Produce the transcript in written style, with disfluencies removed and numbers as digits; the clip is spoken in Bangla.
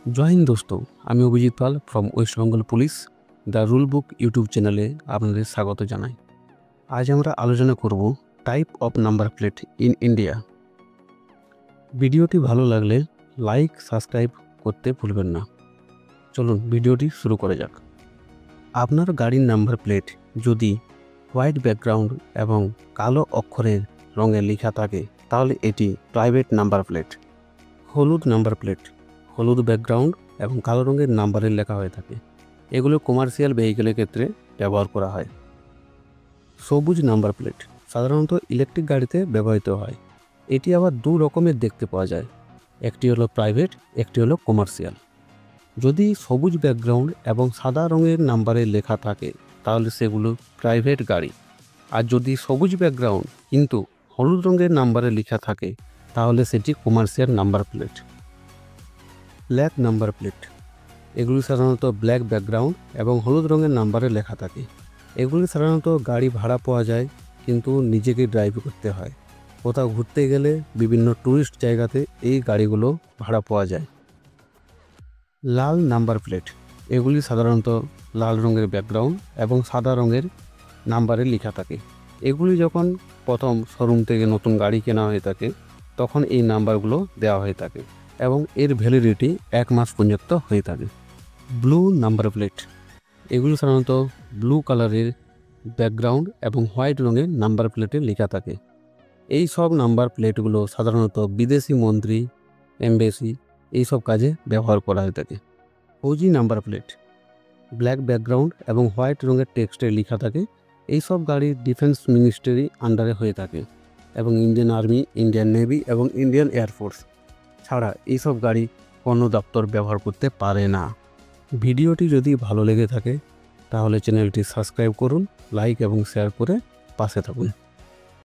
জয় হিন্দ দোস্ত, আমি Abhijit Pal from West Bengal police the rule book YouTube চ্যানেলে আপনাদের স্বাগত জানাই। আজ আমরা আলোচনা করব type of number plate in India. ভিডিওটি ভালো লাগলে লাইক সাবস্ক্রাইব করতে ভুলবেন না। চলুন ভিডিওটি শুরু করা যাক। আপনার গাড়ির নাম্বার প্লেট যদি হোয়াইট ব্যাকগ্রাউন্ড এবং কালো অক্ষরের রঙে লেখা থাকে তাহলে এটি প্রাইভেট নাম্বার প্লেট। হলুদ নাম্বার প্লেট হলুদ ব্যাকগ্রাউন্ড এবং কালো রঙের নাম্বারের লেখা হয়ে থাকে, এগুলো কমার্শিয়াল ভেহিকেলের ক্ষেত্রে ব্যবহার করা হয়। সবুজ নাম্বার প্লেট সাধারণত ইলেকট্রিক গাড়িতে ব্যবহৃত হয়। এটি আবার দু রকমের দেখতে পাওয়া যায়, একটি হলো প্রাইভেট, একটি হলো কমার্শিয়াল। যদি সবুজ ব্যাকগ্রাউন্ড এবং সাদা রঙের নাম্বারে লেখা থাকে তাহলে সেগুলো প্রাইভেট গাড়ি, আর যদি সবুজ ব্যাকগ্রাউন্ড কিন্তু হলুদ রঙের নাম্বারে লেখা থাকে তাহলে সেটি commercial number plate. Black number plate এগুলি সাধারণত ব্ল্যাক ব্যাকগ্রাউন্ড এবং হলুদ রঙের নাম্বারে লেখা থাকে। এগুলি সাধারণত গাড়ি ভাড়া পাওয়া যায়, কিন্তু নিজেকে ড্রাইভ করতে হয়। কোথাও ঘুরতে গেলে বিভিন্ন ট্যুরিস্ট জায়গাতে এই গাড়িগুলো ভাড়া পাওয়া যায়। লাল নাম্বার প্লেট এগুলি সাধারণত লাল রঙের ব্যাকগ্রাউন্ড এবং সাদা রঙের নাম্বারে লেখা থাকে। এগুলি যখন প্রথম শোরুম থেকে নতুন গাড়ি কেনা হয়ে থাকে তখন এই নাম্বারগুলো দেওয়া হয়ে থাকে এবং এর ভ্যালিডিটি 1 মাস পর্যন্ত হয়ে থাকে। ব্লু নাম্বার প্লেট এগুলো সাধারণত ব্লু কালারের ব্যাকগ্রাউন্ড এবং হোয়াইট রঙের নাম্বার প্লেটে লেখা থাকে। এই সব নাম্বার প্লেটগুলো সাধারণত বিদেশি মন্ত্রী, এমবেসি এইসব কাজে ব্যবহার করা হয়ে থাকে। ফৌজি নাম্বার প্লেট ব্ল্যাক ব্যাকগ্রাউন্ড এবং হোয়াইট রঙের টেক্সটে লেখা থাকে। এই সব গাড়ি ডিফেন্স মিনিস্ট্রি আন্ডারে হয়ে থাকে এবং ইন্ডিয়ান আর্মি, ইন্ডিয়ান নেভি এবং ইন্ডিয়ান এয়ারফোর্স ছাড়া এইসব গাড়ি কোনো দপ্তর ব্যবহার করতে পারে না। ভিডিওটি যদি ভালো লেগে থাকে তাহলে চ্যানেলটি সাবস্ক্রাইব করুন, লাইক এবং শেয়ার করে পাশে থাকুন।